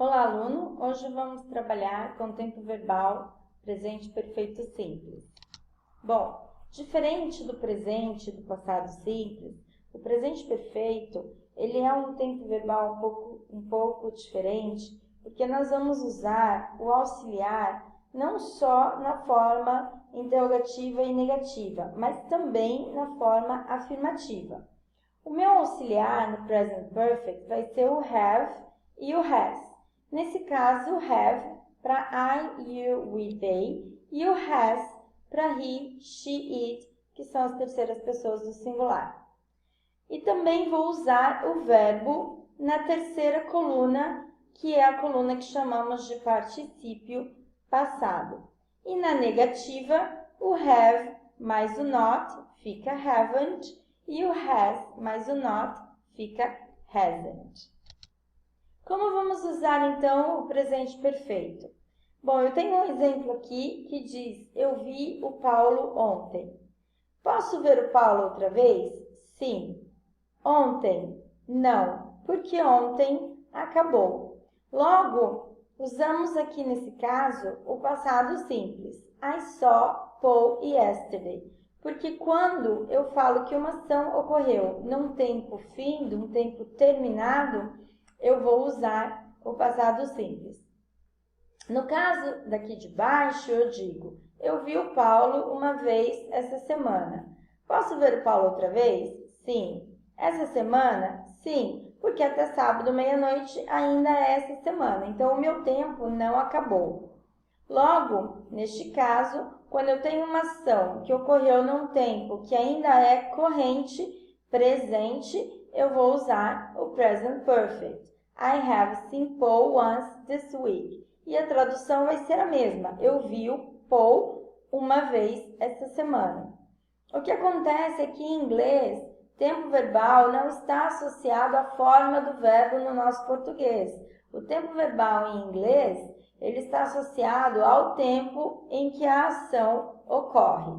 Olá, aluno! Hoje vamos trabalhar com o tempo verbal presente perfeito simples. Bom, diferente do presente e do passado simples, o presente perfeito ele é um tempo verbal um pouco diferente, porque nós vamos usar o auxiliar não só na forma interrogativa e negativa, mas também na forma afirmativa. O meu auxiliar no present perfect vai ser o have e o has. Nesse caso, have para I, you, we, they e o has para he, she, it, que são as terceiras pessoas do singular. E também vou usar o verbo na terceira coluna, que é a coluna que chamamos de particípio passado. E na negativa, o have mais o not fica haven't e o has mais o not fica hasn't. Como vamos usar, então, o presente perfeito? Bom, eu tenho um exemplo aqui que diz, eu vi o Paulo ontem. Posso ver o Paulo outra vez? Sim. Ontem? Não, porque ontem acabou. Logo, usamos aqui nesse caso o passado simples. I saw Paul yesterday. Porque quando eu falo que uma ação ocorreu num tempo findo, um tempo terminado, eu vou usar o passado simples. No caso daqui de baixo, eu digo, eu vi o Paulo uma vez essa semana. Posso ver o Paulo outra vez? Sim. Essa semana? Sim, porque até sábado, meia-noite, ainda é essa semana. Então, o meu tempo não acabou. Logo, neste caso, quando eu tenho uma ação que ocorreu num tempo que ainda é corrente, presente, eu vou usar o present perfect. I have seen Paul once this week. E a tradução vai ser a mesma. Eu vi o Paul uma vez essa semana. O que acontece é que em inglês, tempo verbal não está associado à forma do verbo no nosso português. O tempo verbal em inglês, ele está associado ao tempo em que a ação ocorre.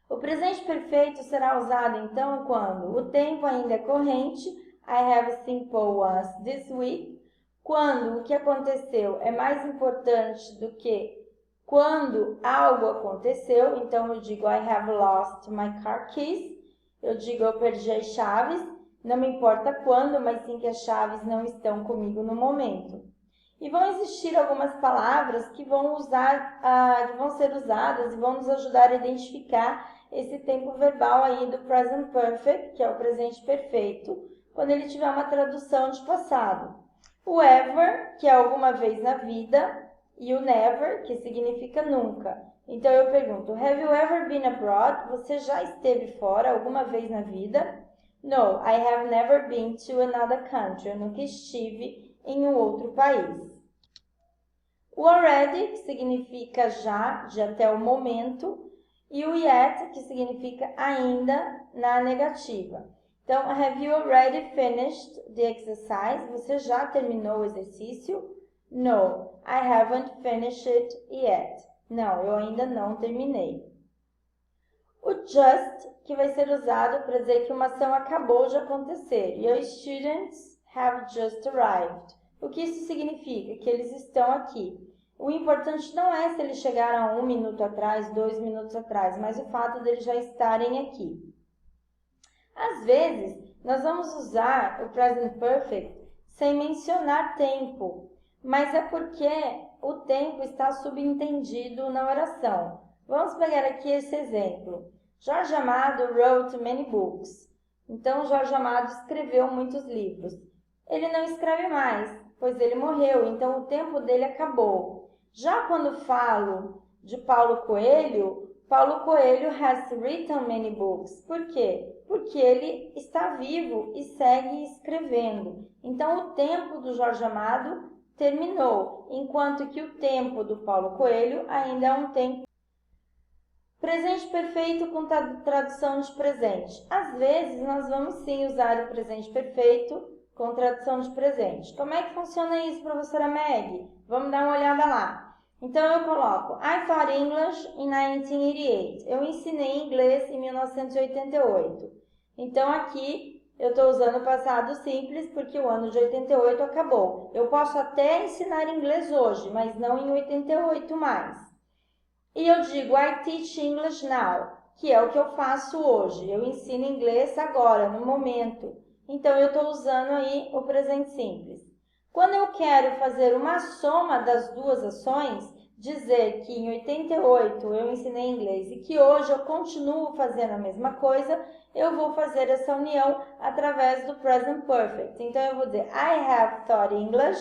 O presente perfeito será usado então quando o tempo ainda é corrente, I have seen Paul once this week, quando o que aconteceu é mais importante do que quando algo aconteceu, então eu digo I have lost my car keys, eu digo eu perdi as chaves, não me importa quando, mas sim que as chaves não estão comigo no momento. E vão existir algumas palavras que vão ser usadas e vão nos ajudar a identificar esse tempo verbal aí do present perfect, que é o presente perfeito, quando ele tiver uma tradução de passado. O ever, que é alguma vez na vida, e o never, que significa nunca. Então eu pergunto, have you ever been abroad? Você já esteve fora alguma vez na vida? No, I have never been to another country. Eu nunca estive em um outro país. O already, que significa já, de até o momento, e o yet, que significa ainda na negativa. Então, have you already finished the exercise? Você já terminou o exercício? No, I haven't finished it yet. Não, eu ainda não terminei. O just, que vai ser usado para dizer que uma ação acabou de acontecer. Your students have just arrived. O que isso significa? Que eles estão aqui. O importante não é se eles chegaram 1 minuto atrás, 2 minutos atrás, mas o fato deles já estarem aqui. Às vezes, nós vamos usar o present perfect sem mencionar tempo, mas é porque o tempo está subentendido na oração. Vamos pegar aqui esse exemplo. Jorge Amado wrote many books. Então, Jorge Amado escreveu muitos livros. Ele não escreve mais, pois ele morreu, então o tempo dele acabou. Já quando falo de Paulo Coelho has written many books. Por quê? Porque ele está vivo e segue escrevendo. Então, o tempo do Jorge Amado terminou, enquanto que o tempo do Paulo Coelho ainda é um tempo. Presente perfeito com tradução de presente. Às vezes, nós vamos sim usar o presente perfeito com tradução de presente. Como é que funciona isso, professora Meg? Vamos dar uma olhada lá. Então, eu coloco I taught English in 1988. Eu ensinei inglês em 1988. Então, aqui eu estou usando o passado simples porque o ano de 88 acabou. Eu posso até ensinar inglês hoje, mas não em 88 mais. E eu digo I teach English now, que é o que eu faço hoje. Eu ensino inglês agora, no momento. Então, eu estou usando aí o presente simples. Quando eu quero fazer uma soma das duas ações, dizer que em 88 eu ensinei inglês e que hoje eu continuo fazendo a mesma coisa, eu vou fazer essa união através do present perfect. Então, eu vou dizer I have taught English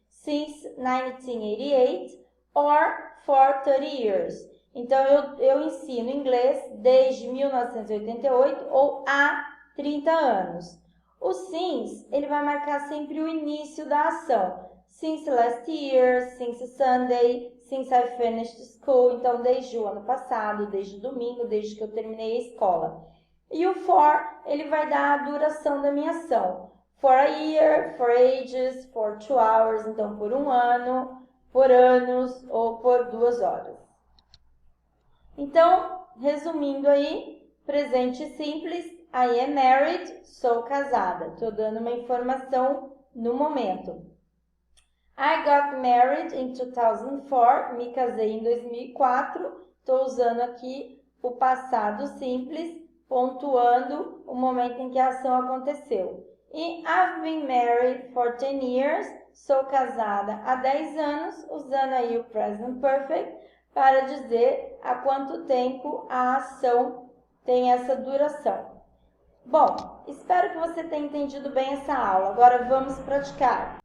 since 1988 or for 30 years. Então, eu ensino inglês desde 1988 ou há 30 anos. O since, ele vai marcar sempre o início da ação. Since last year, since Sunday, since I finished school. Então, desde o ano passado, desde o domingo, desde que eu terminei a escola. E o for, ele vai dar a duração da minha ação. For a year, for ages, for 2 hours. Então, por um ano, por anos ou por 2 horas. Então, resumindo aí, presente simples. I am married, sou casada. Estou dando uma informação no momento. I got married in 2004, me casei em 2004. Estou usando aqui o passado simples, pontuando o momento em que a ação aconteceu. E I've been married for 10 years, sou casada há 10 anos, usando aí o present perfect para dizer há quanto tempo a ação tem essa duração. Bom, espero que você tenha entendido bem essa aula. Agora vamos praticar.